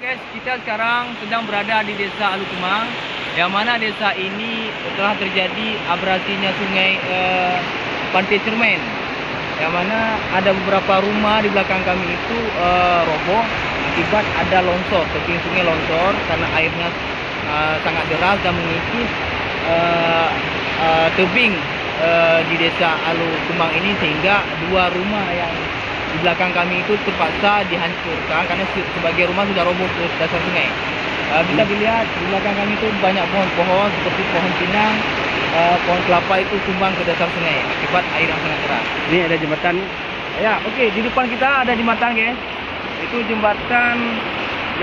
Guys, kita sekarang sedang berada di desa Alukumang, yang mana desa ini telah terjadi abrasinya sungai Pantai Cermen, yang mana ada beberapa rumah di belakang kami itu roboh akibat ada longsor, tepi sungai longsor karena airnya sangat deras dan mengikis tebing di desa Alukumang ini, sehingga dua rumah yang di belakang kami itu terpaksa dihancurkan karena sebagai rumah sudah roboh ke dasar sungai. Bisa dilihat di belakang kami itu banyak pohon-pohon seperti pohon pinang, pohon kelapa itu tumbang ke dasar sungai akibat air yang sangat deras. Ini ada jembatan. Ya, oke, di depan kita ada jembatan, guys. Itu jembatan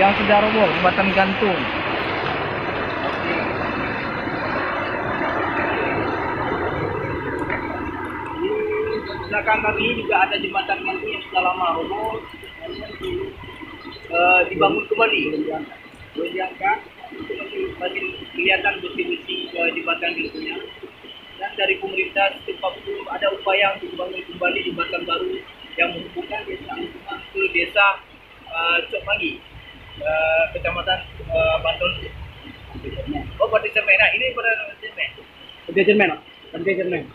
yang sudah roboh, jembatan gantung. Belakang kami juga ada jembatan gantung yang sudah lama roboh, dibangun kembali, diangkat, masih kelihatan besi-besi jembatan gantungnya. Dan dari pemerintah setempat belum ada upaya untuk membangun kembali jembatan baru yang menghubungkan desa Alukumang ke desa Cok Manggi, kecamatan Bantul. Oh, Pantai Cermen. Nah, ini pada Cermen. Pantai Cermen.